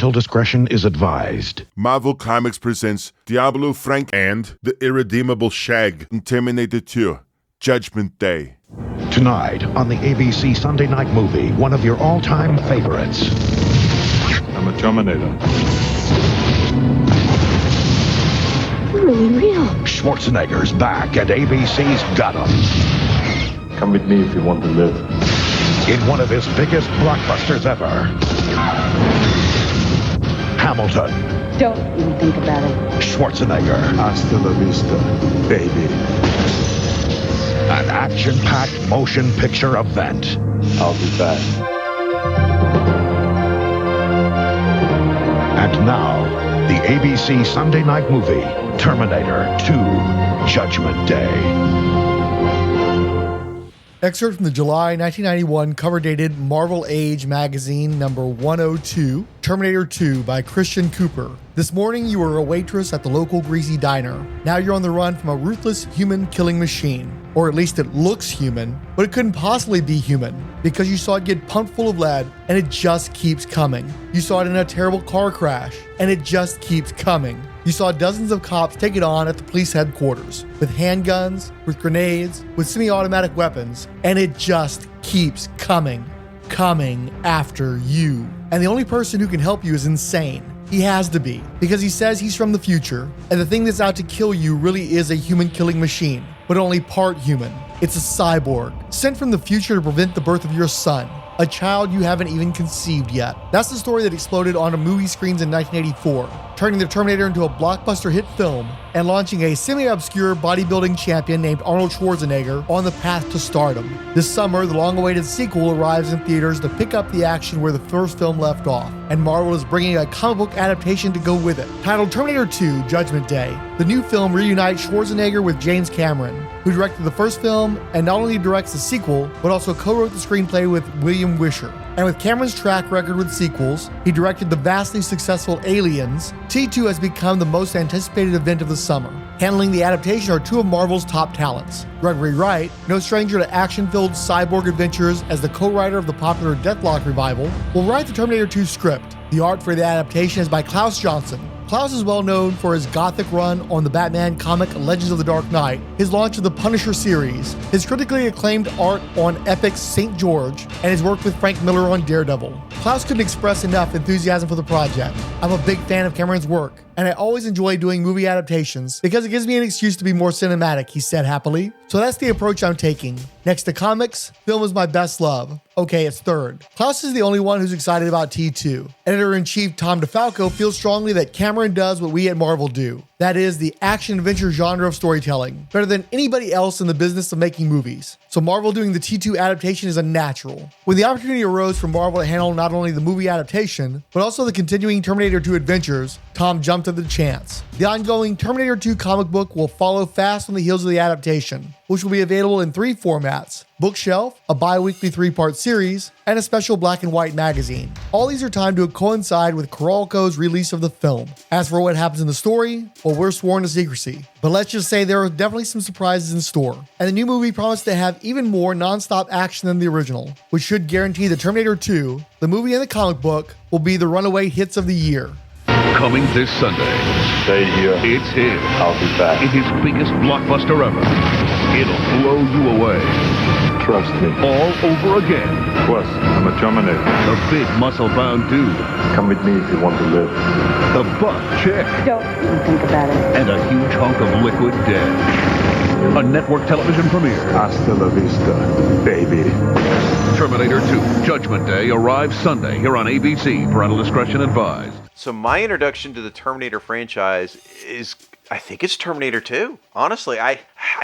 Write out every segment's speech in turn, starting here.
Parental discretion is advised. Marvel Comics presents Diablo Frank and the Irredeemable Shag in Terminator 2, Judgment Day. Tonight on the ABC Sunday Night Movie, one of your all-time favorites. I'm a Terminator. Really real. Schwarzenegger's back and ABC's got him. Come with me if you want to live. In one of his biggest blockbusters ever. Hamilton. Don't even think about it. Schwarzenegger. Hasta la vista, baby. An action-packed motion picture event. I'll be back. And now, the ABC Sunday Night Movie, Terminator 2, Judgment Day. Excerpt from the July 1991 cover-dated Marvel Age magazine number 102, Terminator 2 by Christian Cooper. This morning you were a waitress at the local greasy diner. Now you're on the run from a ruthless human-killing machine. Or at least it looks human, but it couldn't possibly be human because you saw it get pumped full of lead and it just keeps coming. You saw it in a terrible car crash and it just keeps coming. You saw dozens of cops take it on at the police headquarters with handguns, with grenades, with semi-automatic weapons, and it just keeps coming after you. And the only person who can help you is insane. He has to be, because he says he's from the future, and the thing that's out to kill you really is a human-killing machine, but only part human. It's a cyborg, sent from the future to prevent the birth of your son, a child you haven't even conceived yet. That's the story that exploded onto movie screens in 1984, turning the Terminator into a blockbuster hit film and launching a semi-obscure bodybuilding champion named Arnold Schwarzenegger on the path to stardom. This summer, the long-awaited sequel arrives in theaters to pick up the action where the first film left off, and Marvel is bringing a comic book adaptation to go with it. Titled Terminator 2, Judgment Day, the new film reunites Schwarzenegger with James Cameron, who directed the first film and not only directs the sequel, but also co-wrote the screenplay with William Wisher. And with Cameron's track record with sequels, he directed the vastly successful Aliens. T2 has become the most anticipated event of the summer. Handling the adaptation are two of Marvel's top talents. Gregory Wright, no stranger to action-filled cyborg adventures as the co-writer of the popular Deathlock revival, will write the Terminator 2 script. The art for the adaptation is by Klaus Janson. Klaus is well known for his gothic run on the Batman comic Legends of the Dark Knight, his launch of the Punisher series, his critically acclaimed art on Epic's St. George, and his work with Frank Miller on Daredevil. Klaus couldn't express enough enthusiasm for the project. I'm a big fan of Cameron's work, and I always enjoy doing movie adaptations because it gives me an excuse to be more cinematic, he said happily. So that's the approach I'm taking. Next to comics, film is my best love. Okay, it's third. Klaus is the only one who's excited about T2. Editor-in-Chief Tom DeFalco feels strongly that Cameron does what we at Marvel do. That is, the action-adventure genre of storytelling, better than anybody else in the business of making movies. So Marvel doing the T2 adaptation is a natural. When the opportunity arose for Marvel to handle not only the movie adaptation, but also the continuing Terminator 2 adventures, Tom jumped at the chance. The ongoing Terminator 2 comic book will follow fast on the heels of the adaptation, which will be available in 3 formats: Bookshelf, a bi-weekly 3-part series, and a special black and white magazine. All these are timed to coincide with Coralco's release of the film. As for what happens in the story, well, we're sworn to secrecy. But let's just say there are definitely some surprises in store. And the new movie promised to have even more non-stop action than the original, which should guarantee that Terminator 2, the movie and the comic book, will be the runaway hits of the year. Coming this Sunday. Stay here. It's his. I'll be back. In his biggest blockbuster ever. It'll blow you away. Trust me. All over again. Of course, I'm a Terminator. The big muscle-bound dude. Come with me if you want to live. The buff chick. Don't even think about it. And a huge hunk of liquid death. A network television premiere. Hasta la vista, baby. Terminator 2, Judgment Day, arrives Sunday here on ABC. Parental discretion advised. So my introduction to the Terminator franchise is, I think it's Terminator 2. Honestly, I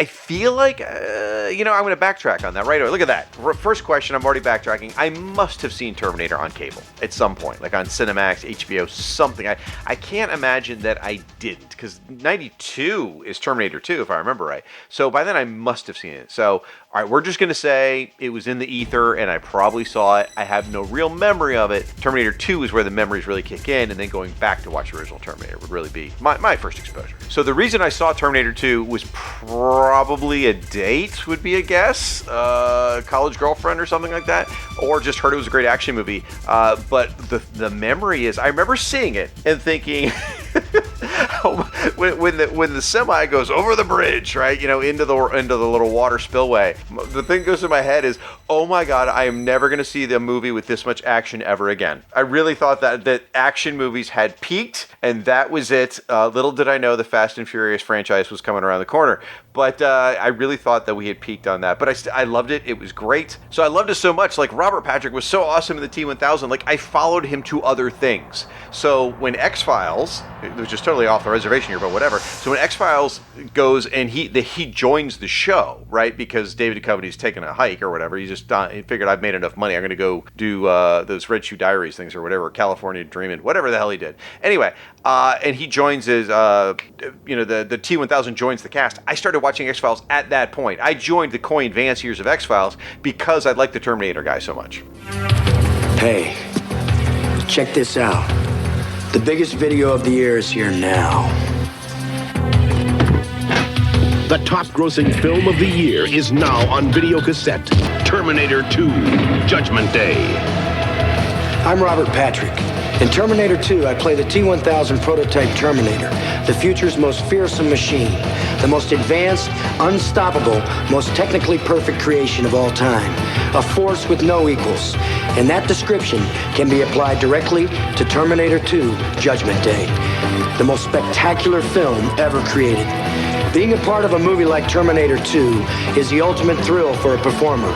feel like, I'm going to backtrack on that right away. Look at that. First question, I'm already backtracking. I must have seen Terminator on cable at some point, like on Cinemax, HBO, something. I can't imagine that I didn't, because 92 is Terminator 2, if I remember right. So by then I must have seen it. So, all right, we're just going to say it was in the ether, and I probably saw it. I have no real memory of it. Terminator 2 is where the memories really kick in, and then going back to watch the original Terminator would really be my first exposure. So the reason I saw Terminator 2 was probably a date would be a guess, college girlfriend or something like that, or just heard it was a great action movie. But the memory is, I remember seeing it and thinking, when the semi goes over the bridge, right, into the little water spillway, the thing goes through my head is, oh my God, I am never going to see the movie with this much action ever again. I really thought that action movies had peaked, and that was it. Little did I know the Fast and Furious franchise was coming around the corner. But I really thought that we had peaked on that. But I loved it. It was great. So I loved it so much. Like, Robert Patrick was so awesome in the T-1000. Like, I followed him to other things. So when X-Files, which is totally off the reservation here, but whatever. So when X-Files goes and he joins the show, right? Because David Duchovny's taking a hike or whatever. He figured, I've made enough money. I'm going to go do those Red Shoe Diaries things or whatever. California Dreamin', whatever the hell he did. Anyway, and he joins his, the T-1000 joins the cast. I started watching X-Files at that point. I joined the Coy and Vance years of X-Files because I liked the Terminator guy so much. Hey, check this out. The biggest video of the year is here now. The top-grossing film of the year is now on video cassette. Terminator 2, Judgment Day. I'm Robert Patrick. In Terminator 2, I play the T-1000 prototype Terminator, the future's most fearsome machine, the most advanced, unstoppable, most technically perfect creation of all time, a force with no equals. And that description can be applied directly to Terminator 2, Judgment Day, the most spectacular film ever created. Being a part of a movie like Terminator 2 is the ultimate thrill for a performer.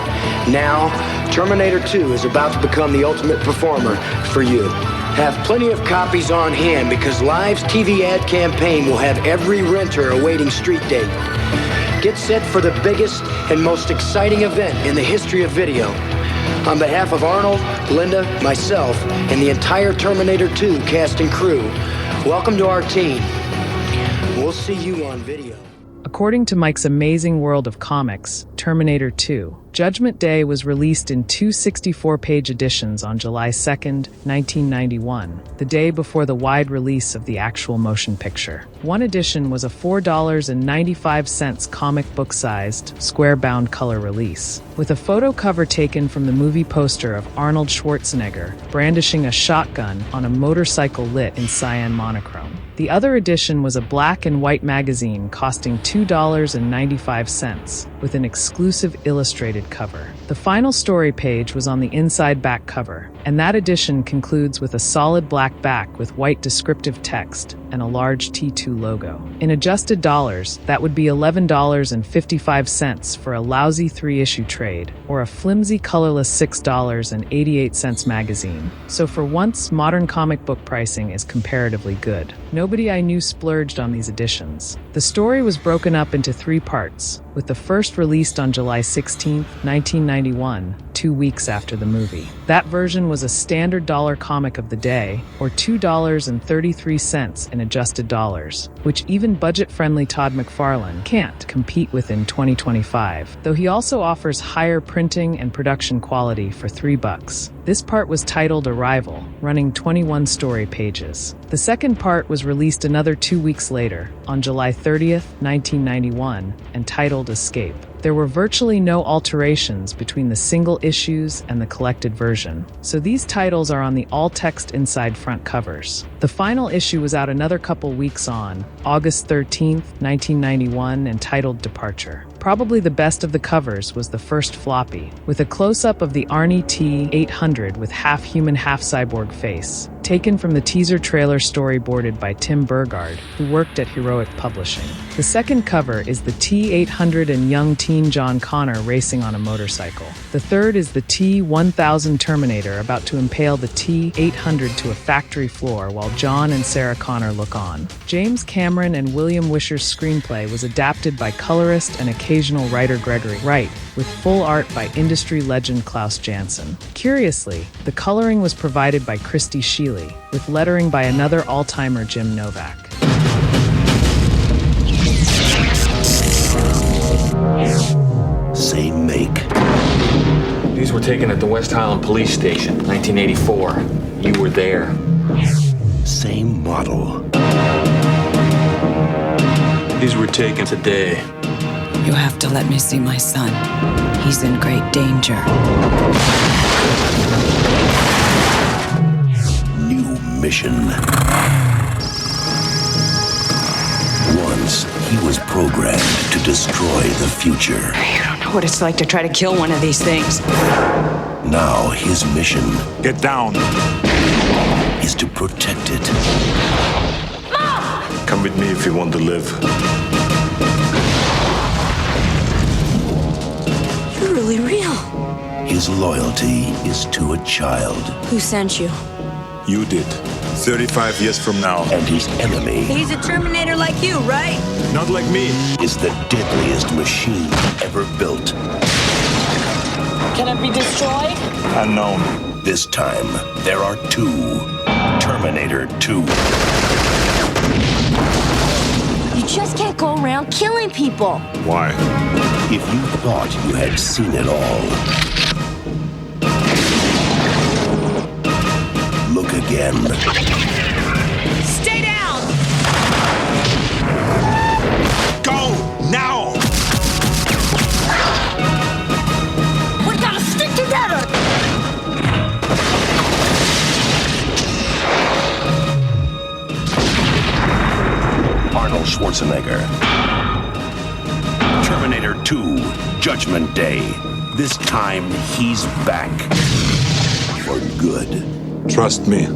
Now, Terminator 2 is about to become the ultimate performer for you. Have plenty of copies on hand because Live's TV ad campaign will have every renter awaiting street date. Get set for the biggest and most exciting event in the history of video. On behalf of Arnold, Linda, myself, and the entire Terminator 2 cast and crew, welcome to our team. We'll see you on video. According to Mike's Amazing World of Comics, Terminator 2, Judgment Day was released in two 64-page editions on July 2nd, 1991, the day before the wide release of the actual motion picture. One edition was a $4.95 comic book-sized, square-bound color release, with a photo cover taken from the movie poster of Arnold Schwarzenegger brandishing a shotgun on a motorcycle lit in cyan monochrome. The other edition was a black and white magazine costing $2.95, with an exclusive illustrated cover. The final story page was on the inside back cover, and that edition concludes with a solid black back with white descriptive text and a large T2 logo. In adjusted dollars, that would be $11.55 for a lousy 3-issue trade, or a flimsy colorless $6.88 magazine. So for once, modern comic book pricing is comparatively good. Nobody I knew splurged on these editions. The story was broken up into 3 parts, with the first released on July 16, 1991, 2 weeks after the movie. That version was a standard dollar comic of the day, or $2.33 in adjusted dollars, which even budget-friendly Todd McFarlane can't compete with in 2025, though he also offers higher printing and production quality for $3. This part was titled Arrival, running 21 story pages. The second part was released another 2 weeks later, on July 30th, 1991, and titled Escape. There were virtually no alterations between the single issues and the collected version, so these titles are on the all-text inside front covers. The final issue was out another couple weeks on, August 13th, 1991, entitled Departure. Probably the best of the covers was the first floppy, with a close-up of the Arnie T-800 with half-human, half-cyborg face, taken from the teaser trailer storyboarded by Tim Burgard, who worked at Heroic Publishing. The second cover is the T-800 and young teen John Connor racing on a motorcycle. The third is the T-1000 Terminator about to impale the T-800 to a factory floor while John and Sarah Connor look on. James Cameron and William Wisher's screenplay was adapted by colorist and occasional writer Gregory, Wright, with full art by industry legend Klaus Janson. Curiously, the coloring was provided by Christy Sheely, with lettering by another all-timer Jim Novak. Same make. These were taken at the West Highland Police Station, 1984. You were there. Same model. These were taken today. You have to let me see my son. He's in great danger. New mission. Once, he was programmed to destroy the future. You don't know what it's like to try to kill one of these things. Now, his mission... Get down! ...is to protect it. Mom! Come with me if you want to live. You're really real. His loyalty is to a child. Who sent you? You did. 35 years from now. And his enemy... He's a Terminator like you, right? Not like me. ...is the deadliest machine ever built. Can it be destroyed? Unknown. This time, there are two. Terminator 2. You just can't go around killing people. Why? If you thought you had seen it all, look again. Stay down! Go! Now! We gotta stick together! Arnold Schwarzenegger. Terminator 2, Judgment Day. This time, he's back. For good. Trust me.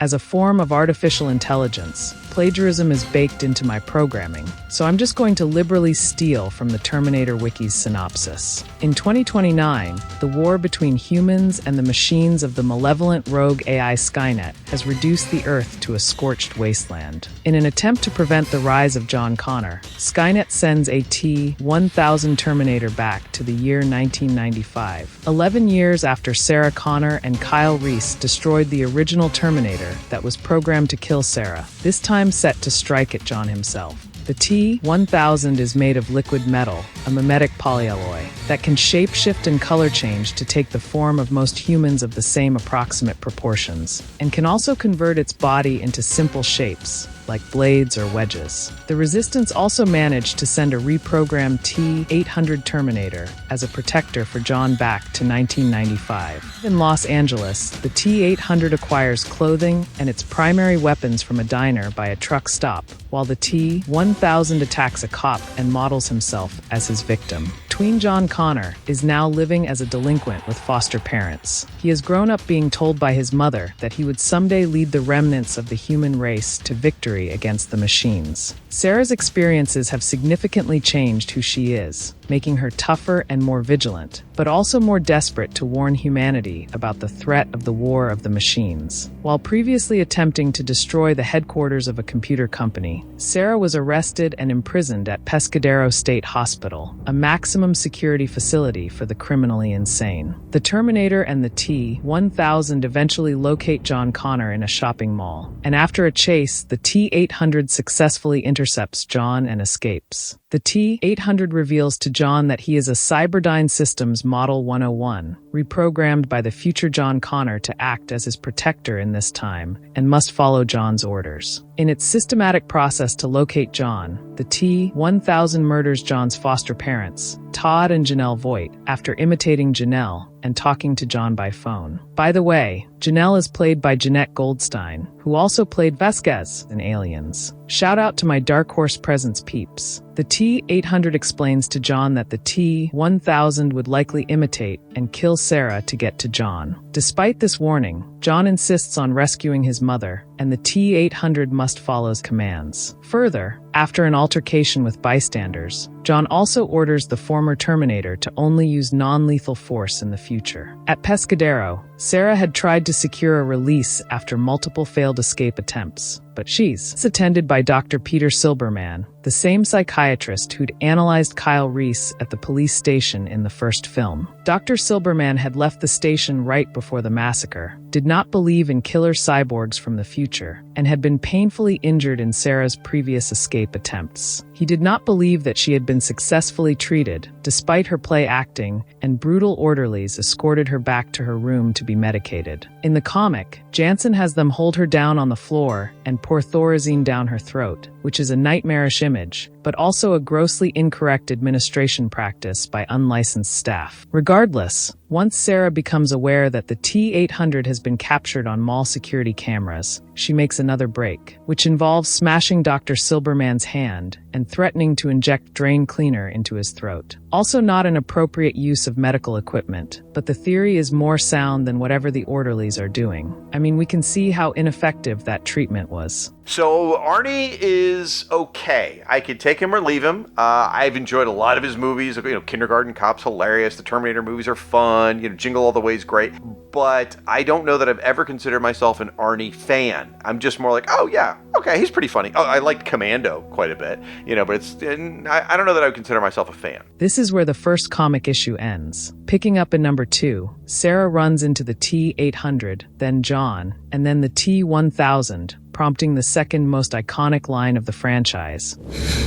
As a form of artificial intelligence, plagiarism is baked into my programming, so I'm just going to liberally steal from the Terminator Wiki's synopsis. In 2029, the war between humans and the machines of the malevolent rogue AI Skynet has reduced the Earth to a scorched wasteland. In an attempt to prevent the rise of John Connor, Skynet sends a T-1000 Terminator back to the year 1995, 11 years after Sarah Connor and Kyle Reese destroyed the original Terminator that was programmed to kill Sarah, this time set to strike at John himself. The T-1000 is made of liquid metal, a mimetic polyalloy, that can shapeshift and color change to take the form of most humans of the same approximate proportions, and can also convert its body into simple shapes, like blades or wedges. The Resistance also managed to send a reprogrammed T-800 Terminator as a protector for John back to 1995. In Los Angeles, the T-800 acquires clothing and its primary weapons from a diner by a truck stop, while the T-1000 attacks a cop and models himself as his victim. Tween John Connor is now living as a delinquent with foster parents. He has grown up being told by his mother that he would someday lead the remnants of the human race to victory against the machines. Sarah's experiences have significantly changed who she is, making her tougher and more vigilant, but also more desperate to warn humanity about the threat of the war of the machines. While previously attempting to destroy the headquarters of a computer company, Sarah was arrested and imprisoned at Pescadero State Hospital, a maximum security facility for the criminally insane. The Terminator and the T-1000 eventually locate John Connor in a shopping mall, and after a chase, the T-800 successfully intercepts John and escapes. The T-800 reveals to John that he is a Cyberdyne Systems Model 101, reprogrammed by the future John Connor to act as his protector in this time, and must follow John's orders. In its systematic process to locate John, the T-1000 murders John's foster parents, Todd and Janelle Voight, after imitating Janelle and talking to John by phone. By the way, Janelle is played by Jeanette Goldstein, who also played Vasquez in Aliens. Shout out to my Dark Horse Presence peeps. The T-800 explains to John that the T-1000 would likely imitate and kill Sarah to get to John. Despite this warning, John insists on rescuing his mother, and the T-800 must follow his commands. Further, after an altercation with bystanders, John also orders the former Terminator to only use non-lethal force in the future. At Pescadero, Sarah had tried to secure a release after multiple failed escape attempts, but she's attended by Dr. Peter Silberman, the same psychiatrist who'd analyzed Kyle Reese at the police station in the first film. Dr. Silberman had left the station right before the massacre, did not believe in killer cyborgs from the future, and had been painfully injured in Sarah's previous escape attempts. He did not believe that she had been successfully treated, despite her play acting, and brutal orderlies escorted her back to her room to be medicated. In the comic, Janson has them hold her down on the floor and pour Thorazine down her throat, which which is a nightmarish image, but also a grossly incorrect administration practice by unlicensed staff. Regardless, once Sarah becomes aware that the T-800 has been captured on mall security cameras, she makes another break, which involves smashing Dr. Silberman's hand and threatening to inject drain cleaner into his throat. Also not an appropriate use of medical equipment, but the theory is more sound than whatever the orderlies are doing. I mean, we can see how ineffective that treatment was. So Arnie is okay. I could take him or leave him. I've enjoyed a lot of his movies. Kindergarten Cop's hilarious. The Terminator movies are fun. Jingle All the Way is great. But I don't know that I've ever considered myself an Arnie fan. I'm just more like, oh yeah, okay, he's pretty funny. Oh, I liked Commando quite a bit. But I don't know that I would consider myself a fan. This is where the first comic issue ends. Picking up in number 2, Sarah runs into the T-800, then John, and then the T-1000, prompting the second most iconic line of the franchise.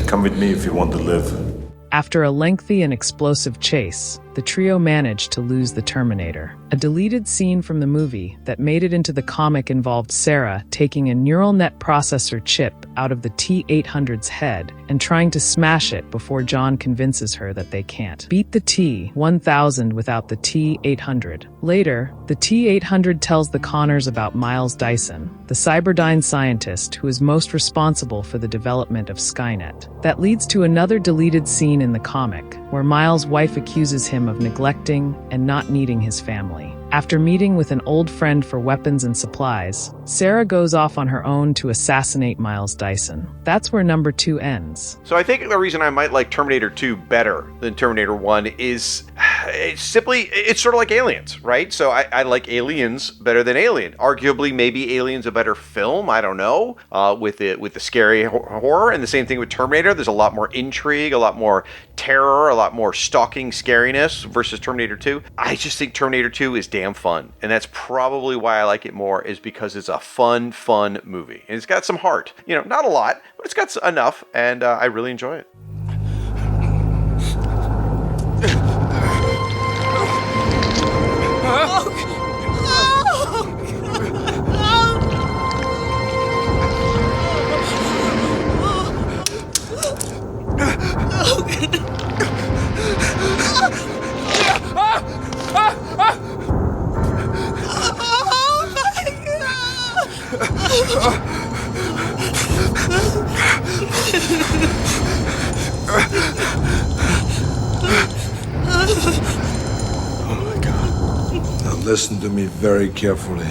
Come with me if you want to live. After a lengthy and explosive chase, the trio managed to lose the Terminator. A deleted scene from the movie that made it into the comic involved Sarah taking a neural net processor chip out of the T-800's head and trying to smash it before John convinces her that they can't beat the T-1000 without the T-800. Later, the T-800 tells the Connors about Miles Dyson, the Cyberdyne scientist who is most responsible for the development of Skynet. That leads to another deleted scene in the comic, where Miles' wife accuses him of neglecting and not needing his family. After meeting with an old friend for weapons and supplies, Sarah goes off on her own to assassinate Miles Dyson. That's where number 2 ends. So I think the reason I might like Terminator 2 better than Terminator 1 is it's sort of like Aliens, right? So I like Aliens better than Alien. Arguably, maybe Alien's a better film, I don't know, with the scary horror. And the same thing with Terminator. There's a lot more intrigue, a lot more terror, a lot more stalking scariness versus Terminator 2. I just think Terminator 2 is damn fun. And that's probably why I like it more, is because it's a fun movie. And it's got some heart. Not a lot, but it's got enough, and I really enjoy it. Oh my God. Now listen to me very carefully.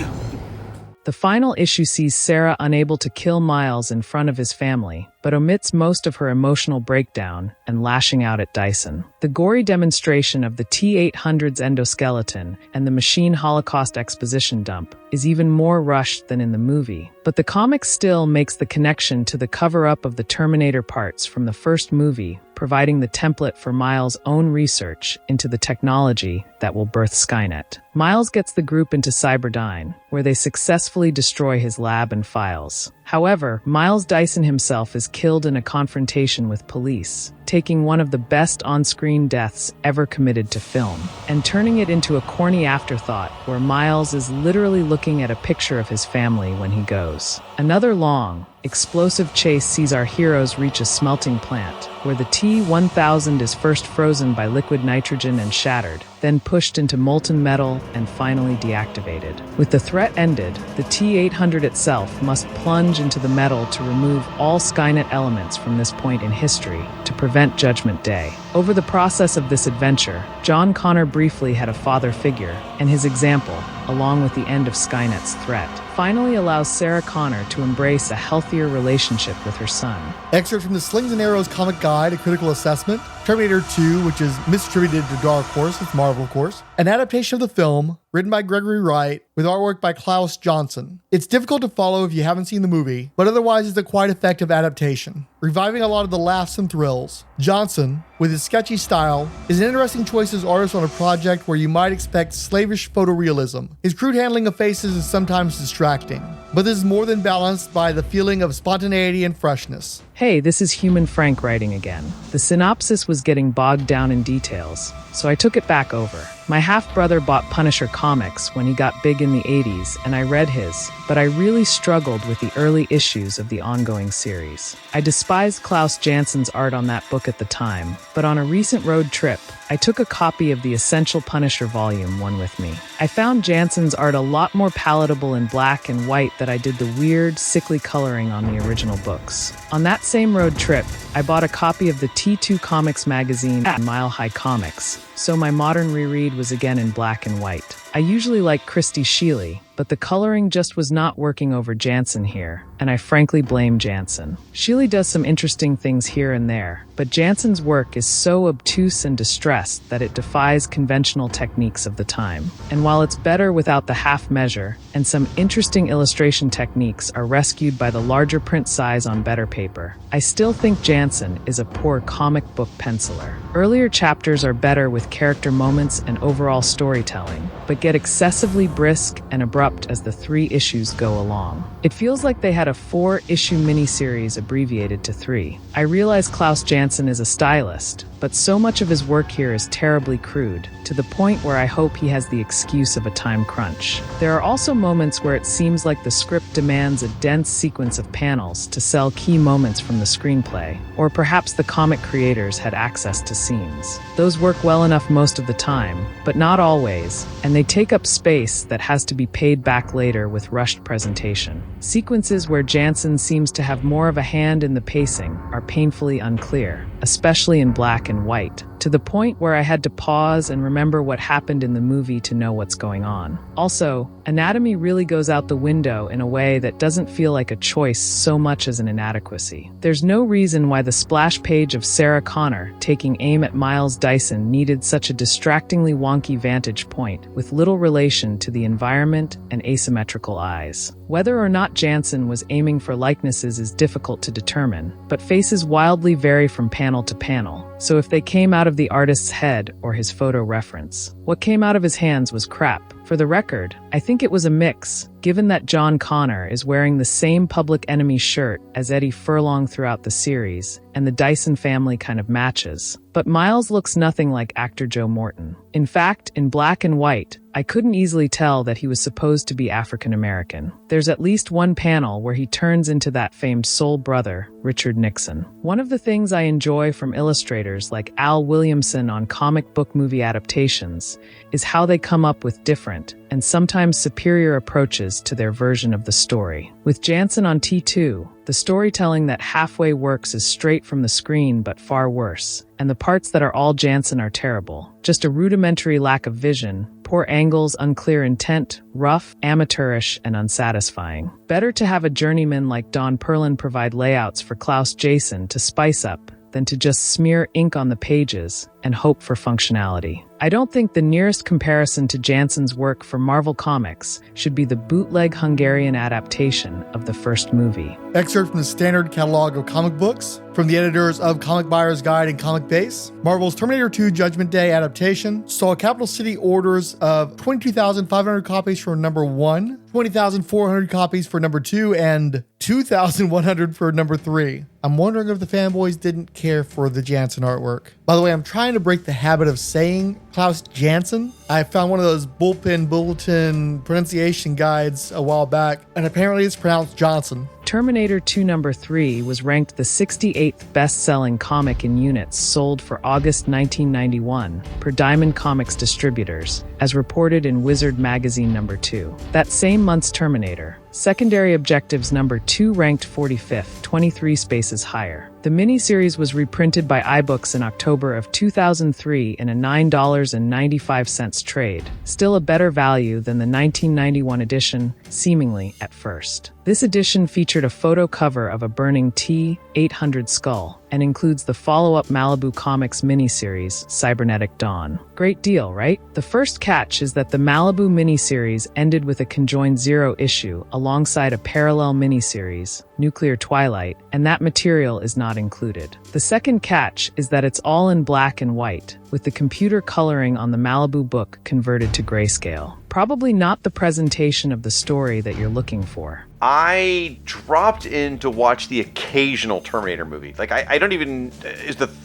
The final issue sees Sarah unable to kill Miles in front of his family, but omits most of her emotional breakdown and lashing out at Dyson. The gory demonstration of the T-800's endoskeleton and the machine Holocaust exposition dump is even more rushed than in the movie, but the comic still makes the connection to the cover-up of the Terminator parts from the first movie, providing the template for Miles' own research into the technology that will birth Skynet. Miles gets the group into Cyberdyne, where they successfully destroy his lab and files. However, Miles Dyson himself is killed in a confrontation with police, taking one of the best on-screen deaths ever committed to film, and turning it into a corny afterthought where Miles is literally looking at a picture of his family when he goes. Another long, explosive chase sees our heroes reach a smelting plant, where the T-1000 is first frozen by liquid nitrogen and shattered, then pushed into molten metal and finally deactivated. With the threat ended, the T-800 itself must plunge into the metal to remove all Skynet elements from this point in history to prevent Judgment Day. Over the process of this adventure, John Connor briefly had a father figure, and his example, along with the end of Skynet's threat, finally allows Sarah Connor to embrace a healthier relationship with her son. Excerpt from the Slings and Arrows comic guide, a critical assessment. Terminator 2, which is misattributed to Dark Horse, it's Marvel, of course. An adaptation of the film, written by Gregory Wright, with artwork by Klaus, Janson. It's difficult to follow if you haven't seen the movie, but otherwise it's a quite effective adaptation, reviving a lot of the laughs and thrills. Janson, with his sketchy style, is an interesting choice as artist on a project where you might expect slavish photorealism. His crude handling of faces is sometimes distracting, but this is more than balanced by the feeling of spontaneity and freshness. Hey, this is Human Frank writing again. The synopsis was getting bogged down in details, so I took it back over. My half-brother bought Punisher comics when he got big in the 80s, and I read his, but I really struggled with the early issues of the ongoing series. I despised Klaus Janson's art on that book at the time, but on a recent road trip, I took a copy of the Essential Punisher Volume 1 with me. I found Janson's art a lot more palatable in black and white than I did the weird, sickly coloring on the original books. On that same road trip, I bought a copy of the T2 Comics magazine at Mile High Comics, so my modern reread was again in black and white. I usually like Christy Sheely, but the coloring just was not working over Janson here, and I frankly blame Janson. Sheely does some interesting things here and there, but Janson's work is so obtuse and distressed that it defies conventional techniques of the time. And while it's better without the half measure, and some interesting illustration techniques are rescued by the larger print size on better paper, I still think Janson is a poor comic book penciler. Earlier chapters are better with character moments and overall storytelling, but get excessively brisk and abrupt as the 3 issues go along. It feels like they had a 4-issue miniseries abbreviated to 3. I realize Klaus Janson is a stylist, but so much of his work here is terribly crude, to the point where I hope he has the excuse of a time crunch. There are also moments where it seems like the script demands a dense sequence of panels to sell key moments from the screenplay, or perhaps the comic creators had access to scenes. Those work well enough most of the time, but not always, and they take up space that has to be paid back later with rushed presentation. Sequences where Janson seems to have more of a hand in the pacing are painfully unclear, especially in black and white, to the point where I had to pause and remember what happened in the movie to know what's going on. Also, anatomy really goes out the window in a way that doesn't feel like a choice so much as an inadequacy. There's no reason why the splash page of Sarah Connor taking aim at Miles Dyson needed such a distractingly wonky vantage point with little relation to the environment and asymmetrical eyes. Whether or not Janson was aiming for likenesses is difficult to determine, but faces wildly vary from panel to panel, so if they came out of the artist's head or his photo reference, what came out of his hands was crap. For the record, I think it was a mix, given that John Connor is wearing the same Public Enemy shirt as Eddie Furlong throughout the series, and the Dyson family kind of matches. But Miles looks nothing like actor Joe Morton. In fact, in black and white, I couldn't easily tell that he was supposed to be African American. There's at least one panel where he turns into that famed soul brother, Richard Nixon. One of the things I enjoy from illustrators like Al Williamson on comic book movie adaptations is how they come up with different, and sometimes superior approaches to their version of the story. With Janson on T2, the storytelling that halfway works is straight from the screen but far worse, and the parts that are all Janson are terrible. Just a rudimentary lack of vision, poor angles, unclear intent, rough, amateurish, and unsatisfying. Better to have a journeyman like Don Perlin provide layouts for Klaus Janson to spice up than to just smear ink on the pages and hope for functionality. I don't think the nearest comparison to Janson's work for Marvel Comics should be the bootleg Hungarian adaptation of the first movie. Excerpt from the standard catalog of comic books from the editors of Comic Buyer's Guide and Comic Base. Marvel's Terminator 2 Judgment Day adaptation saw Capital City orders of 22,500 copies for number 1, 20,400 copies for number 2, and 2,100 for number 3. I'm wondering if the fanboys didn't care for the Janson artwork. By the way, I'm trying to break the habit of saying Klaus Janson. I found one of those bullpen bulletin pronunciation guides a while back, and apparently it's pronounced Johnson. Terminator 2 number 3 was ranked the 68th best-selling comic in units sold for August 1991 per Diamond Comics distributors, as reported in Wizard Magazine number 2. That same month's Terminator, Secondary Objectives number 2 ranked 45th, 23 spaces higher. The miniseries was reprinted by iBooks in October of 2003 in a $9.95 trade, still a better value than the 1991 edition, seemingly at first. This edition featured a photo cover of a burning T-800 skull and includes the follow-up Malibu Comics miniseries, Cybernetic Dawn. Great deal, right? The first catch is that the Malibu miniseries ended with a conjoined 0 issue alongside a parallel miniseries, Nuclear Twilight, and that material is not included. The second catch is that it's all in black and white, with the computer coloring on the Malibu book converted to grayscale. Probably not the presentation of the story that you're looking for. I dropped in to watch the occasional Terminator movie. Like, I don't even,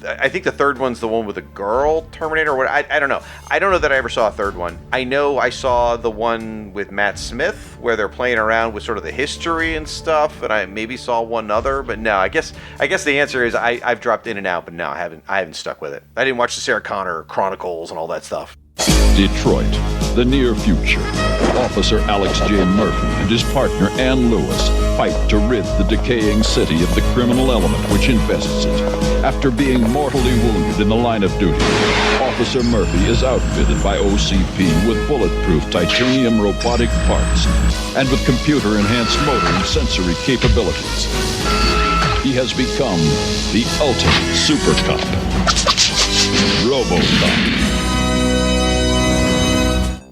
I think the third one's the one with the girl Terminator, or what, I don't know. I don't know that I ever saw a third one. I know I saw the one with Matt Smith, where they're playing around with sort of the history and stuff, and I maybe saw one other, but no, I guess the answer is I've dropped in and out, but no, I haven't stuck with it. I didn't watch the Sarah Connor Chronicles and all that stuff. Detroit, the near future. Officer Alex J. Murphy and his partner Ann Lewis fight to rid the decaying city of the criminal element which infests it. After being mortally wounded in the line of duty, Officer Murphy is outfitted by OCP with bulletproof titanium robotic parts and with computer-enhanced motor and sensory capabilities. He has become the ultimate super cop, RoboCop.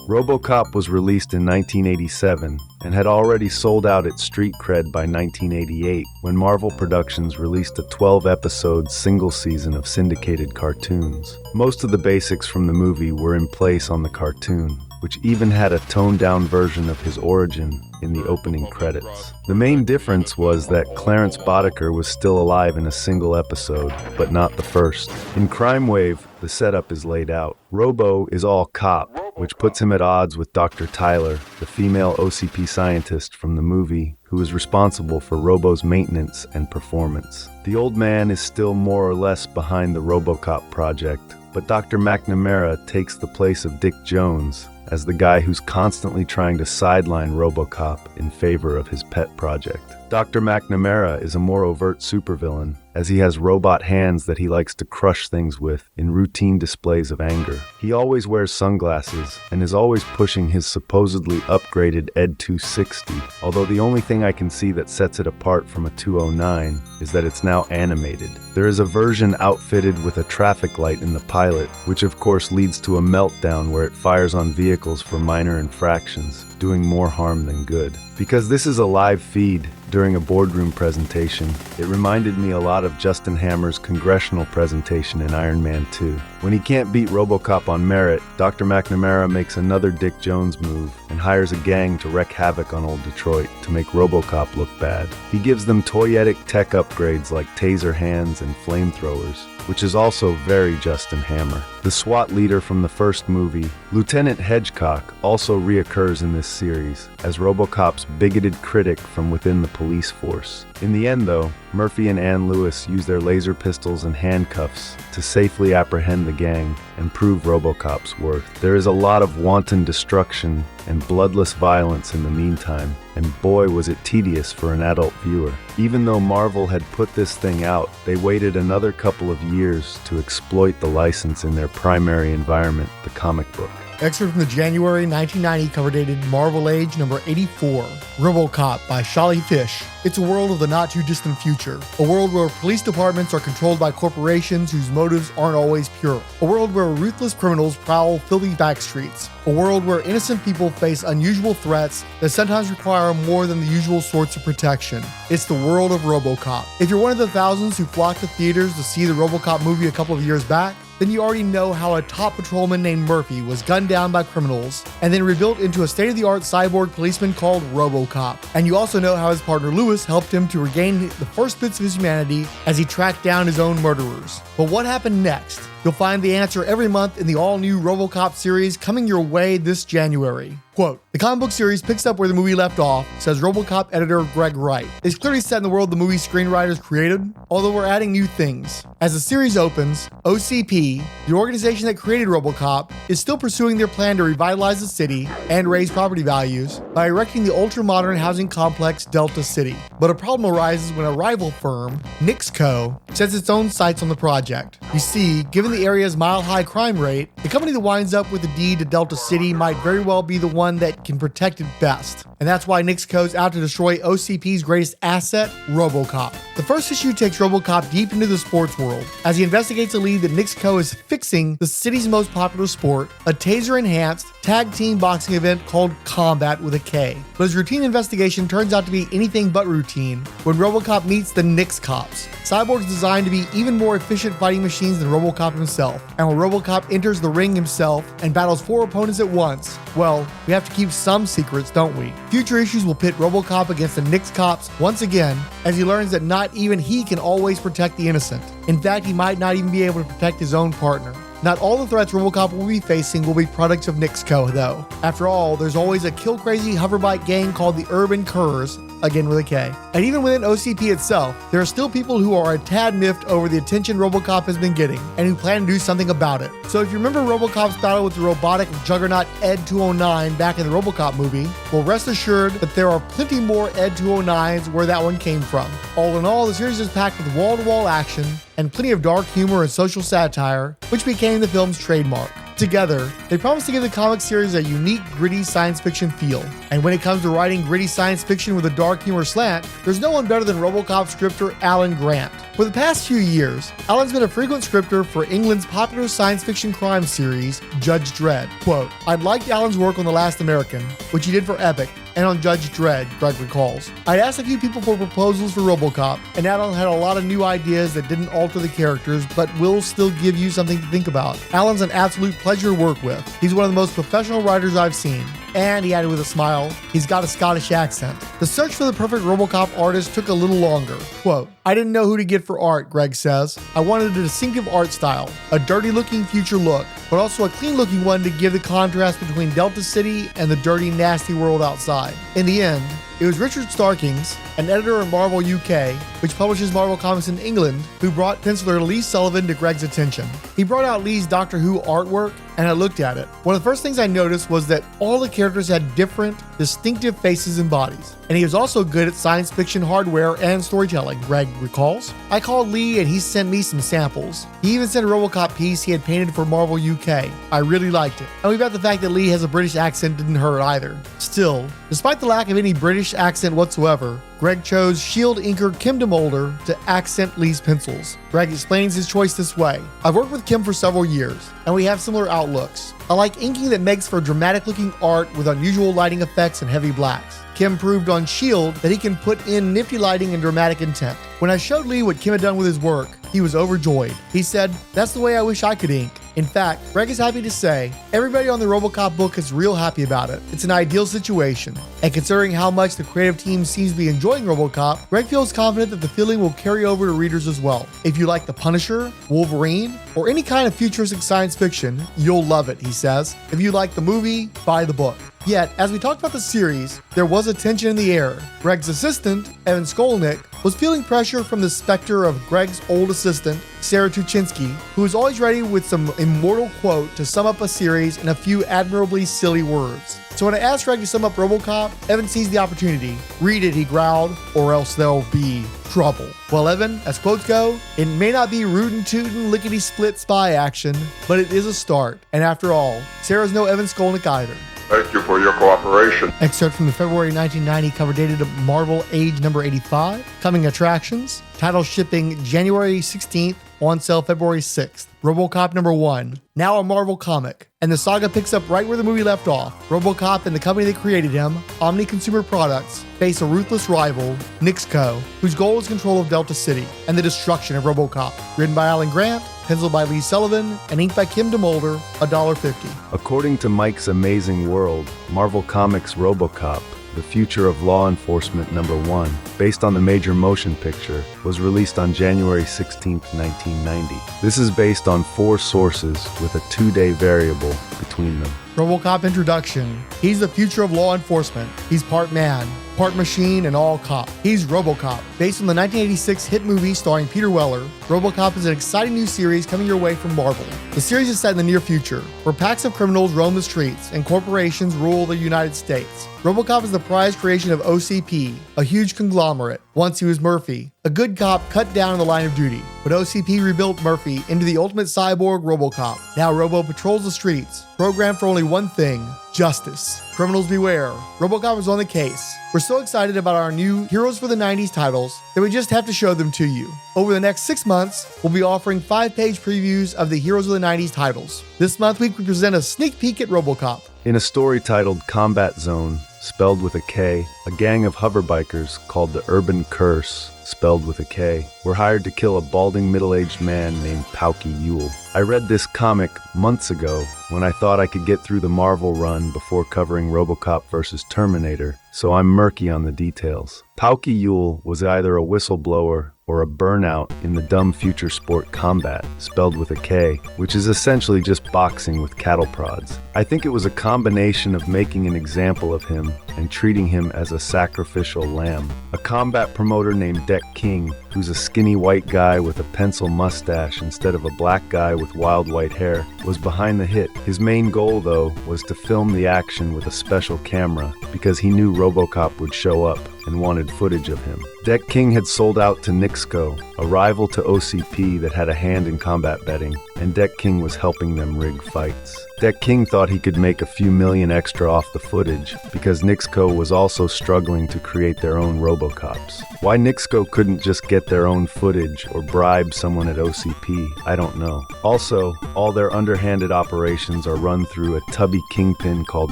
RoboCop was released in 1987 and had already sold out its street cred by 1988 when Marvel Productions released a 12-episode single season of syndicated cartoons. Most of the basics from the movie were in place on the cartoon, which even had a toned-down version of his origin in the opening credits. The main difference was that Clarence Boddicker was still alive in a single episode, but not the first. In Crime Wave, the setup is laid out. Robo is all cop, which puts him at odds with Dr. Tyler, the female OCP scientist from the movie, who is responsible for Robo's maintenance and performance. The old man is still more or less behind the RoboCop project, but Dr. McNamara takes the place of Dick Jones as the guy who's constantly trying to sideline RoboCop in favor of his pet project. Dr. McNamara is a more overt supervillain, as he has robot hands that he likes to crush things with in routine displays of anger. He always wears sunglasses and is always pushing his supposedly upgraded ED 260, although the only thing I can see that sets it apart from a 209 is that it's now animated. There is a version outfitted with a traffic light in the pilot, which of course leads to a meltdown where it fires on vehicles for minor infractions, doing more harm than good. Because this is a live feed during a boardroom presentation, it reminded me a lot of Justin Hammer's congressional presentation in Iron Man 2. When he can't beat RoboCop on merit, Dr. McNamara makes another Dick Jones move and hires a gang to wreak havoc on old Detroit to make RoboCop look bad. He gives them toyetic tech upgrades like taser hands and flamethrowers, which is also very Justin Hammer. The SWAT leader from the first movie, Lieutenant Hedgecock, also reoccurs in this series as RoboCop's bigoted critic from within the police force. In the end, though, Murphy and Ann Lewis use their laser pistols and handcuffs to safely apprehend the gang and prove RoboCop's worth. There is a lot of wanton destruction and bloodless violence in the meantime, and boy was it tedious for an adult viewer. Even though Marvel had put this thing out, they waited another couple of years to exploit the license in their primary environment, the comic book. Excerpt from the January 1990 cover dated Marvel Age number 84, RoboCop by Shali Fish. It's a world of the not-too-distant future. A world where police departments are controlled by corporations whose motives aren't always pure. A world where ruthless criminals prowl filthy back streets. A world where innocent people face unusual threats that sometimes require more than the usual sorts of protection. It's the world of RoboCop. If you're one of the thousands who flocked to theaters to see the RoboCop movie a couple of years back, then you already know how a top patrolman named Murphy was gunned down by criminals and then rebuilt into a state-of-the-art cyborg policeman called RoboCop. And you also know how his partner Lewis helped him to regain the first bits of his humanity as he tracked down his own murderers. But what happened next? You'll find the answer every month in the all-new RoboCop series coming your way this January. Quote, the comic book series picks up where the movie left off, says RoboCop editor Greg Wright. It's clearly set in the world the movie screenwriters created, although we're adding new things. As the series opens, OCP, the organization that created RoboCop, is still pursuing their plan to revitalize the city and raise property values by erecting the ultra-modern housing complex Delta City. But a problem arises when a rival firm, Nixco, sets its own sights on the project. You see, given the area's mile-high crime rate, the company that winds up with the deed to Delta City might very well be the one that can protect it best. And that's why Nixco's out to destroy OCP's greatest asset, RoboCop. The first issue takes RoboCop deep into the sports world as he investigates a lead that Nixco is fixing the city's most popular sport, a taser-enhanced tag team boxing event called Combat with a K. But his routine investigation turns out to be anything but routine when RoboCop meets the Nix Cops, cyborgs designed to be even more efficient fighting machines than RoboCop himself. And when RoboCop enters the ring himself and battles 4 opponents at once, well, we have to keep some secrets, don't we? Future issues will pit RoboCop against the Nix Cops once again as he learns that not even he can always protect the innocent. In fact, he might not even be able to protect his own partner. Not all the threats RoboCop will be facing will be products of Nixco, though. After all, there's always a kill-crazy hoverbike gang called the Urban Curs, again with a K. And even within OCP itself, there are still people who are a tad miffed over the attention RoboCop has been getting, and who plan to do something about it. So if you remember RoboCop's battle with the robotic juggernaut Ed 209 back in the RoboCop movie, well, rest assured that there are plenty more Ed 209s where that one came from. All in all, the series is packed with wall-to-wall action, and plenty of dark humor and social satire, which became the film's trademark. Together, they promise to give the comic series a unique, gritty science fiction feel. And when it comes to writing gritty science fiction with a dark humor slant, there's no one better than RoboCop scripter Alan Grant. For the past few years, Alan's been a frequent scripter for England's popular science fiction crime series, Judge Dredd. Quote, "I'd liked Alan's work on The Last American, which he did for Epic, and on Judge Dredd," Greg recalls. "I'd asked a few people for proposals for RoboCop, and Alan had a lot of new ideas that didn't alter the characters, but will still give you something to think about. Alan's an absolute pleasure to work with. He's one of the most professional writers I've seen." And he added with a smile, "He's got a Scottish accent." The search for the perfect RoboCop artist took a little longer. Quote, "I didn't know who to get for art," Greg says. "I wanted a distinctive art style, a dirty-looking future look, but also a clean-looking one to give the contrast between Delta City and the dirty, nasty world outside." In the end, it was Richard Starkings, an editor at Marvel UK, which publishes Marvel Comics in England, who brought penciler Lee Sullivan to Greg's attention. He brought out Lee's Doctor Who artwork, and I looked at it. One of the first things I noticed was that all the characters had different, distinctive faces and bodies. And he was also good at science fiction hardware and storytelling, Greg recalls. "I called Lee and he sent me some samples. He even sent a RoboCop piece he had painted for Marvel UK. I really liked it. And we bet the fact that Lee has a British accent didn't hurt either. Still, despite the lack of any British accent whatsoever, Greg chose S.H.I.E.L.D. inker Kim DeMulder to accent Lee's pencils. Greg explains his choice this way. "I've worked with Kim for several years, and we have similar outlooks. I like inking that makes for dramatic-looking art with unusual lighting effects and heavy blacks. Kim proved on S.H.I.E.L.D. that he can put in nifty lighting and dramatic intent. When I showed Lee what Kim had done with his work, he was overjoyed. He said, 'That's the way I wish I could ink.' In fact, Greg is happy to say, everybody on the RoboCop book is real happy about it. It's an ideal situation. And considering how much the creative team seems to be enjoying RoboCop, Greg feels confident that the feeling will carry over to readers as well. If you like The Punisher, Wolverine, or any kind of futuristic science fiction, you'll love it," he says. "If you like the movie, buy the book." Yet, as we talked about the series, there was a tension in the air. Greg's assistant, Evan Skolnick, was feeling pressure from the specter of Greg's old assistant, Sarah Tuchinski, who was always ready with some immortal quote to sum up a series in a few admirably silly words. So when I asked Greg to sum up RoboCop, Evan seized the opportunity. "Read it," he growled, "or else there'll be trouble." Well, Evan, as quotes go, it may not be rootin' tootin' lickety-split spy action, but it is a start. And after all, Sarah's no Evan Skolnick either. "Thank you for your cooperation." Excerpt from the February 1990 cover dated Marvel Age number 85. Coming attractions. Title shipping January 16th. On sale February 6th. RoboCop number 1. Now a Marvel comic. And the saga picks up right where the movie left off. RoboCop and the company that created him, Omni Consumer Products, face a ruthless rival, Nixco, whose goal is control of Delta City and the destruction of RoboCop. Written by Alan Grant, penciled by Lee Sullivan, and inked by Kim DeMulder, $1.50. According to Mike's Amazing World, Marvel Comics' RoboCop, The Future of Law Enforcement number 1, based on the major motion picture, was released on January 16, 1990. This is based on 4 sources with a 2-day variable between them. RoboCop introduction. He's the future of law enforcement. He's part man, part machine, and all cop. He's RoboCop. Based on the 1986 hit movie starring Peter Weller, RoboCop is an exciting new series coming your way from Marvel. The series is set in the near future, where packs of criminals roam the streets and corporations rule the United States. RoboCop is the prized creation of OCP, a huge conglomerate. Once he was Murphy, a good cop cut down in the line of duty, but OCP rebuilt Murphy into the ultimate cyborg RoboCop. Now Robo patrols the streets, programmed for only one thing: justice. Criminals beware. RoboCop is on the case. We're so excited about our new Heroes for the 90s titles that we just have to show them to you. Over the next 6 months, we'll be offering 5-page previews of the Heroes of the 90s titles. This month we present a sneak peek at RoboCop. In a story titled Combat Zone, spelled with a K, a gang of hoverbikers called the Urban Curse, spelled with a K, were hired to kill a balding middle-aged man named Pauky Yule. I read this comic months ago when I thought I could get through the Marvel run before covering RoboCop vs. Terminator, so I'm murky on the details. Pauky Yule was either a whistleblower or a burnout in the dumb future sport Combat, spelled with a K, which is essentially just boxing with cattle prods. I think it was a combination of making an example of him and treating him as a sacrificial lamb. A combat promoter named Deck King, who's a skinny white guy with a pencil mustache instead of a black guy with wild white hair, was behind the hit. His main goal, though, was to film the action with a special camera because he knew RoboCop would show up and wanted footage of him. Deck King had sold out to Nixco, a rival to OCP that had a hand in combat betting, and Deck King was helping them rig fights. Deck King thought he could make a few million extra off the footage because Nixco was also struggling to create their own RoboCops. Why Nixco couldn't just get their own footage or bribe someone at OCP, I don't know. Also, all their underhanded operations are run through a tubby kingpin called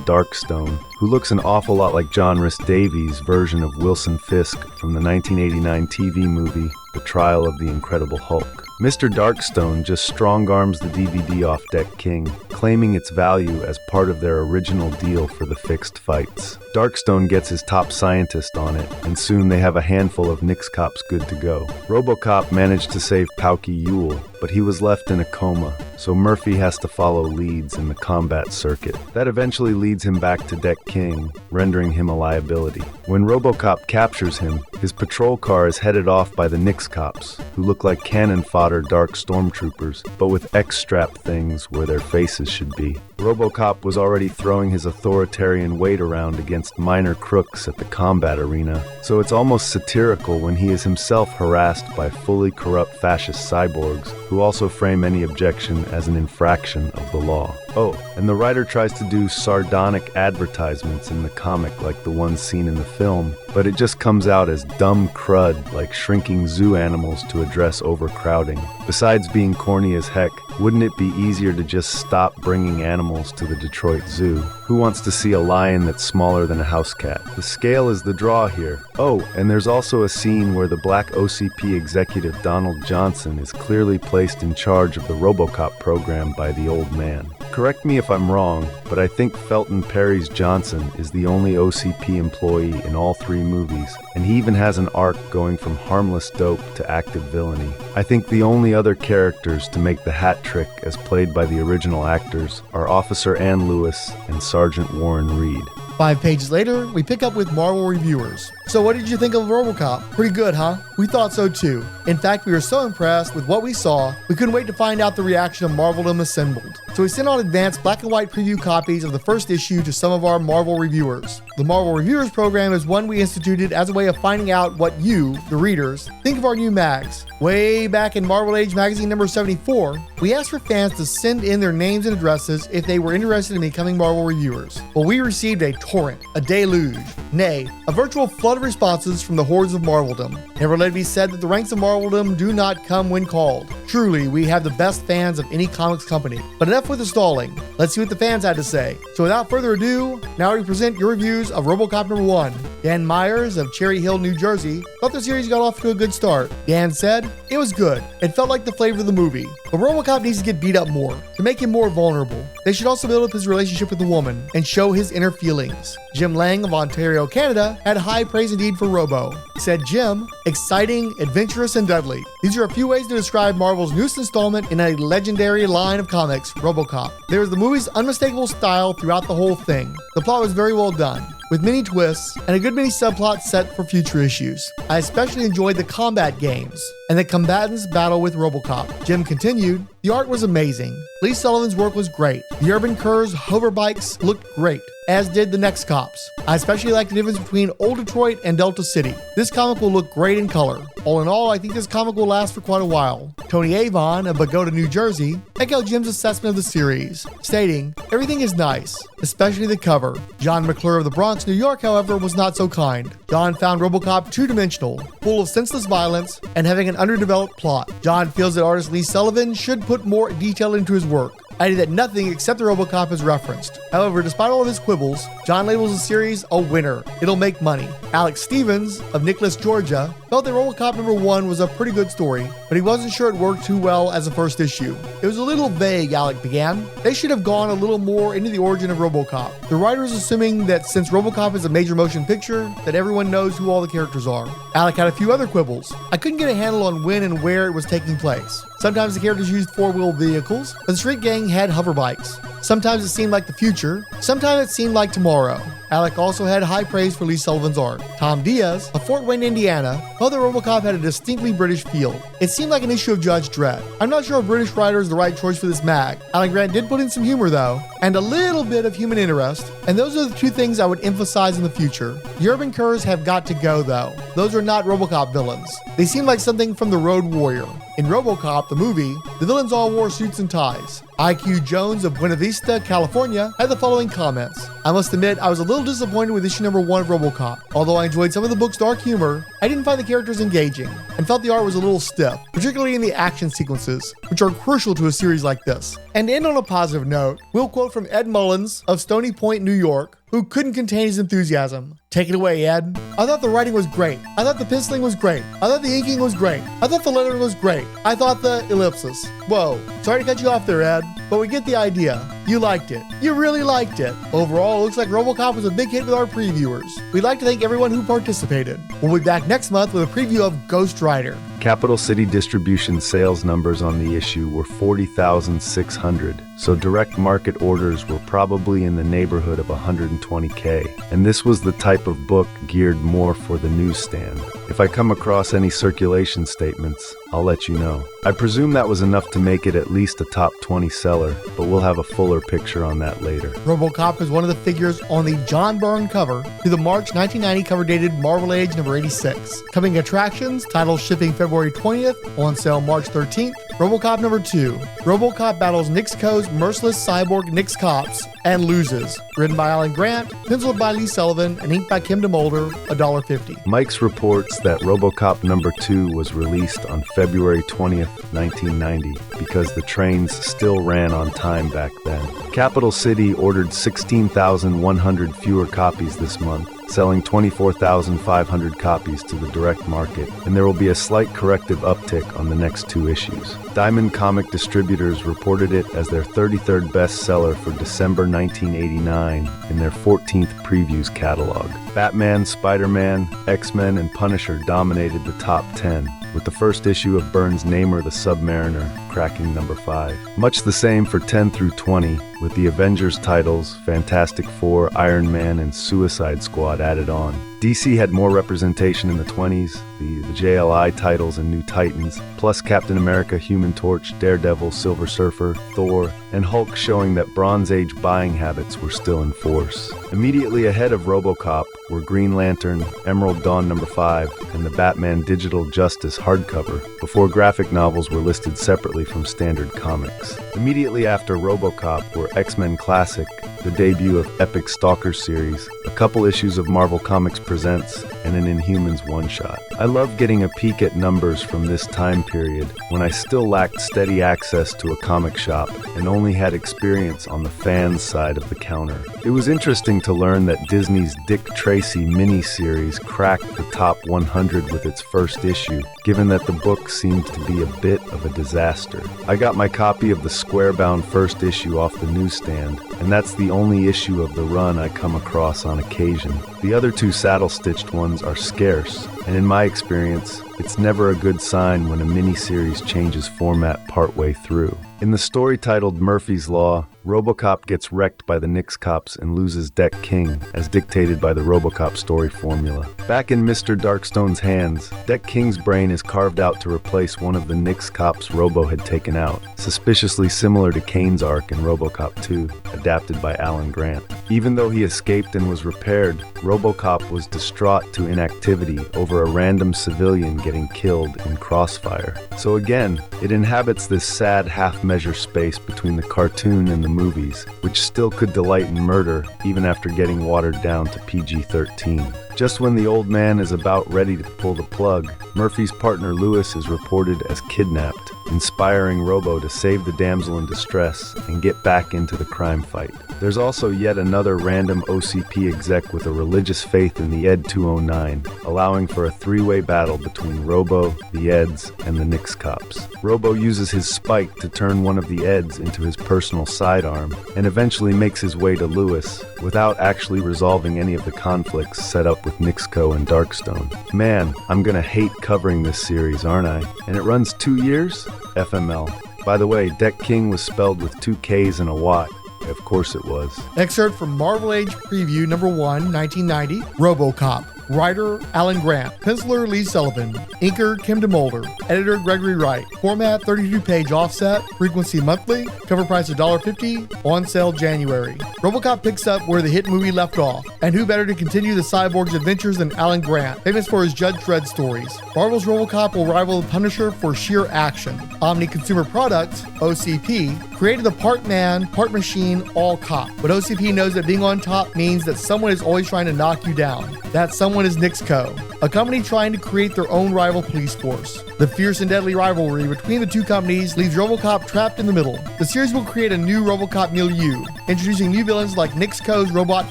Darkstone, who looks an awful lot like John Rhys Davies' version of Wilson Fisk from the 1989 TV movie The Trial of the Incredible Hulk. Mr. Darkstone just strong-arms the DVD off Deck King, claiming its value as part of their original deal for the fixed fights. Darkstone gets his top scientist on it, and soon they have a handful of Nix-Cops good to go. RoboCop managed to save Pauky Yule, but he was left in a coma, so Murphy has to follow leads in the combat circuit. That eventually leads him back to Deck King, rendering him a liability. When RoboCop captures him, his patrol car is headed off by the Nix-Cops, who look like cannon fodder dark stormtroopers, but with X-strap things where their faces should be. RoboCop was already throwing his authoritarian weight around against minor crooks at the combat arena, so it's almost satirical when he is himself harassed by fully corrupt fascist cyborgs who also frame any objection as an infraction of the law. Oh, and the writer tries to do sardonic advertisements in the comic like the ones seen in the film, but it just comes out as dumb crud like shrinking zoo animals to address overcrowding. Besides being corny as heck, wouldn't it be easier to just stop bringing animals to the Detroit Zoo? Who wants to see a lion that's smaller than a house cat? The scale is the draw here. Oh, and there's also a scene where the black OCP executive Donald Janson is clearly placed in charge of the RoboCop program by the old man. Correct me if I'm wrong, but I think Felton Perry's Janson is the only OCP employee in all 3 movies, and he even has an arc going from harmless dope to active villainy. I think the only other characters to make the hat trick as played by the original actors are Officer Ann Lewis and Sergeant Warren Reed. 5 pages later, we pick up with Marvel reviewers. So what did you think of RoboCop? Pretty good, huh? We thought so too. In fact, we were so impressed with what we saw, we couldn't wait to find out the reaction of Marveldom Assembled. So we sent out advanced black and white preview copies of the first issue to some of our Marvel reviewers. The Marvel Reviewers program is one we instituted as a way of finding out what you, the readers, think of our new mags. Way back in Marvel Age magazine number 74, we asked for fans to send in their names and addresses if they were interested in becoming Marvel reviewers. Well, we received a torrent, a deluge, nay, a virtual flood of responses from the hordes of Marveldom. Never let it be said that the ranks of Marveldom do not come when called. Truly, we have the best fans of any comics company. But enough with the stalling. Let's see what the fans had to say. So without further ado, now we present your reviews of RoboCop number 1. Dan Myers of Cherry Hill, New Jersey, thought the series got off to a good start. Dan said, "It was good. It felt like the flavor of the movie. But RoboCop needs to get beat up more, to make him more vulnerable. They should also build up his relationship with the woman, and show his inner feelings." Jim Lang of Ontario, Canada, had high praise indeed for Robo. Said Jim, "Exciting, adventurous, and deadly. These are a few ways to describe Marvel's newest installment in a legendary line of comics, RoboCop. There is the movie's unmistakable style throughout the whole thing. The plot was very well done, with many twists and a good many subplots set for future issues. I especially enjoyed the combat games. and the combatants battle with RoboCop. Jim continued, the art was amazing. Lee Sullivan's work was great. The urban curs, hoverbikes looked great, as did the next cops. I especially like the difference between Old Detroit and Delta City. This comic will look great in color. All in all, I think this comic will last for quite a while. Tony Avon of Bogota, New Jersey, echoed Jim's assessment of the series, stating, everything is nice, especially the cover. John McClure of the Bronx, New York, however, was not so kind. John found RoboCop two-dimensional, full of senseless violence, and having an underdeveloped plot. John feels that artist Lee Sullivan should put more detail into his work, adding that nothing except the RoboCop is referenced. However, despite all of his quibbles, John labels the series a winner. It'll make money. Alex Stevens of Nicholas, Georgia, felt that RoboCop #1 was a pretty good story, but he wasn't sure it worked too well as a first issue. It was a little vague, Alec began. They should have gone a little more into the origin of RoboCop. The writer is assuming that since RoboCop is a major motion picture, that everyone knows who all the characters are. Alec had a few other quibbles. I couldn't get a handle on when and where it was taking place. Sometimes the characters used four-wheel vehicles, but the street gang had hoverbikes. Sometimes it seemed like the future, sometimes it seemed like tomorrow. Alec also had high praise for Lee Sullivan's art. Tom Diaz of Fort Wayne, Indiana, felt that RoboCop had a distinctly British feel. It seemed like an issue of Judge Dredd. I'm not sure a British writer is the right choice for this mag. Alan Grant did put in some humor though, and a little bit of human interest, and those are the two things I would emphasize in the future. The urban curs have got to go though. Those are not RoboCop villains. They seem like something from The Road Warrior. In RoboCop, the movie, the villains all wore suits and ties. IQ Jones of Buena Vista, California, had the following comments. I must admit, I was a little disappointed with issue #1 of RoboCop. Although I enjoyed some of the book's dark humor, I didn't find the characters engaging, and felt the art was a little stiff, particularly in the action sequences, which are crucial to a series like this. And to end on a positive note, we'll quote from Ed Mullins of Stony Point, New York, who couldn't contain his enthusiasm. Take it away, Ed. I thought the writing was great. I thought the penciling was great. I thought the inking was great. I thought the lettering was great. I thought the ellipsis. Whoa, sorry to cut you off there, Ed, but we get the idea. You liked it. You really liked it. Overall, it looks like RoboCop was a big hit with our previewers. We'd like to thank everyone who participated. We'll be back next month with a preview of Ghost Rider. Capital City Distribution sales numbers on the issue were 40,600, so direct market orders were probably in the neighborhood of 120K, and this was the type of book geared more for the newsstand. If I come across any circulation statements, I'll let you know. I presume that was enough to make it at least a top 20 seller, but we'll have a fuller picture on that later. RoboCop is one of the figures on the John Byrne cover to the March 1990 cover dated Marvel Age #86. Coming attractions, titles shipping February 20th, on sale March 13th. RoboCop #2. RoboCop battles Nixco's merciless cyborg Nix Cops and loses. Written by Alan Grant, penciled by Lee Sullivan, and inked by Kim DeMulder, $1.50. Mike's reports that RoboCop #2 was released on February 20th, 1990, because the trains still ran on time back then. Capital City ordered 16,100 fewer copies this month, selling 24,500 copies to the direct market, and there will be a slight corrective uptick on the next two issues. Diamond Comic Distributors reported it as their 33rd bestseller for December 1989 in their 14th previews catalog. Batman, Spider-Man, X-Men, and Punisher dominated the top 10, with the first issue of Byrne's Namor the Submariner cracking #5. Much the same for 10 through 20, with the Avengers titles, Fantastic Four, Iron Man, and Suicide Squad added on. DC had more representation in the 20s, the JLI titles and New Titans, plus Captain America, Human Torch, Daredevil, Silver Surfer, Thor, and Hulk, showing that Bronze Age buying habits were still in force. Immediately ahead of RoboCop were Green Lantern, Emerald Dawn #5, and the Batman Digital Justice hardcover, before graphic novels were listed separately from Standard Comics. Immediately after RoboCop were X-Men Classic, the debut of Epic Stalker series, a couple issues of Marvel Comics Presents, and an Inhumans one-shot. I love getting a peek at numbers from this time period when I still lacked steady access to a comic shop and only had experience on the fans' side of the counter. It was interesting to learn that Disney's Dick Tracy miniseries cracked the top 100 with its first issue, given that the book seemed to be a bit of a disaster. I got my copy of the square-bound first issue off the newsstand, and that's the only issue of the run I come across on occasion. The other two saddle-stitched ones are scarce, and in my experience, it's never a good sign when a miniseries changes format partway through. In the story titled Murphy's Law, RoboCop gets wrecked by the Nix cops and loses Deck King, as dictated by the RoboCop story formula. Back in Mr. Darkstone's hands, Deck King's brain is carved out to replace one of the Nix cops Robo had taken out, suspiciously similar to Kane's arc in RoboCop 2, adapted by Alan Grant. Even though he escaped and was repaired, RoboCop was distraught to inactivity over a random civilian getting killed in Crossfire. So again, it inhabits this sad half-measure space between the cartoon and the movies, which still could delight in murder even after getting watered down to PG-13. Just when the old man is about ready to pull the plug, Murphy's partner Lewis is reported as kidnapped, inspiring Robo to save the damsel in distress and get back into the crime fight. There's also yet another random OCP exec with a religious faith in the Ed-209, allowing for a three-way battle between Robo, the Eds, and the Nix cops. Robo uses his spike to turn one of the Eds into his personal sidearm, and eventually makes his way to Lewis, without actually resolving any of the conflicts set up with Nixco and Darkstone. Man, I'm gonna hate covering this series, aren't I? And it runs 2 years? FML. By the way, Deck King was spelled with 2 Ks and a Watt. Of course it was. Excerpt from Marvel Age Preview number 1, 1990, RoboCop. Writer, Alan Grant. Penciler, Lee Sullivan. Inker, Kim DeMulder. Editor, Gregory Wright. Format, 32-page offset. Frequency, monthly. Cover price, $1.50. On sale, January. RoboCop picks up where the hit movie left off. And who better to continue the cyborg's adventures than Alan Grant, famous for his Judge Dredd stories. Marvel's RoboCop will rival the Punisher for sheer action. Omni Consumer Products, OCP, created the part man, part machine, all cop. But OCP knows that being on top means that someone is always trying to knock you down. That someone is Nixco, a company trying to create their own rival police force. The fierce and deadly rivalry between the two companies leaves RoboCop trapped in the middle. The series will create a new RoboCop milieu, introducing new villains like Nixco's robot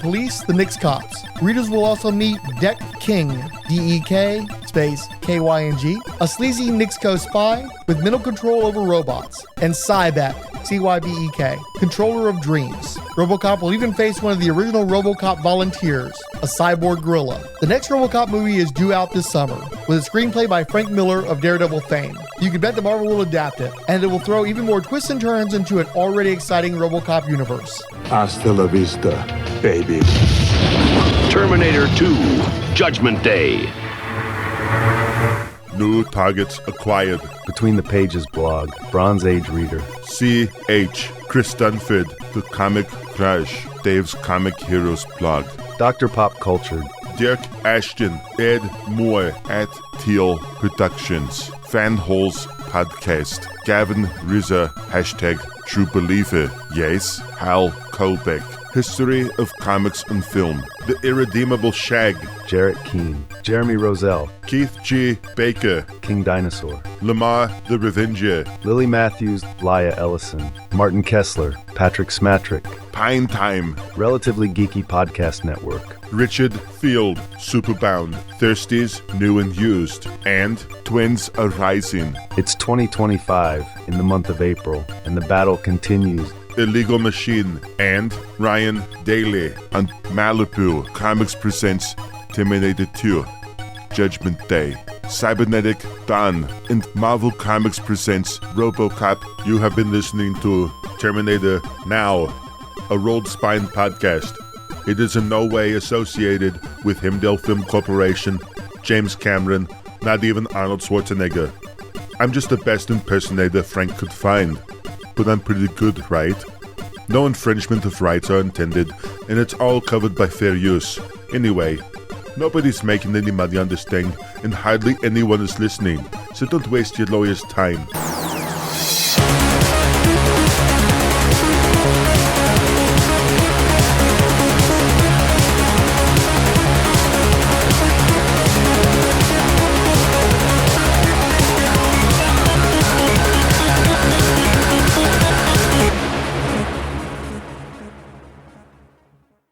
police, the Nix Cops. Readers will also meet Deck King, D-E-K, space K-Y-N-G, a sleazy Nixco spy with mental control over robots, and Cybek, C-Y-B-E-K, controller of dreams. RoboCop will even face one of the original RoboCop volunteers, a cyborg gorilla. The next RoboCop movie is due out this summer, with a screenplay by Frank Miller of Daredevil fame. You can bet that Marvel will adapt it, and it will throw even more twists and turns into an already exciting RoboCop universe. Hasta la vista, baby. Terminator 2, Judgment Day. New targets acquired. Between the Pages blog, Bronze Age reader. C.H. Chris Dunford, The Comic Crush, Dave's Comic Heroes blog. Dr. Pop Cultured. Dirk Ashton, Ed Moore at Teal Productions. Fanholes Podcast. Gavin Rizza, hashtag True Believer. Yes, Hal Kolbeck. History of Comics and Film. The Irredeemable Shag. Jarrett Keene. Jeremy Roselle. Keith G. Baker. King Dinosaur. Lamar the Revenger. Lily Matthews, Laya Ellison. Martin Kessler. Patrick Smatrick. Pine Time. Relatively Geeky Podcast Network. Richard Field, Superbound, Thirsties, New and Used, and Twins Are Rising. It's 2025 in the month of April, and the battle continues. Illegal Machine, and Ryan Daly on Malibu Comics presents Terminator 2, Judgment Day. Cybernetic Dawn and Marvel Comics presents RoboCop. You have been listening to Terminator Now, a Rolled Spine podcast. It is in no way associated with Himdale Film Corporation, James Cameron, not even Arnold Schwarzenegger. I'm just the best impersonator Frank could find. But I'm pretty good, right? No infringement of rights are intended, and it's all covered by fair use. Anyway, nobody's making any money on this thing, and hardly anyone is listening, so don't waste your lawyer's time.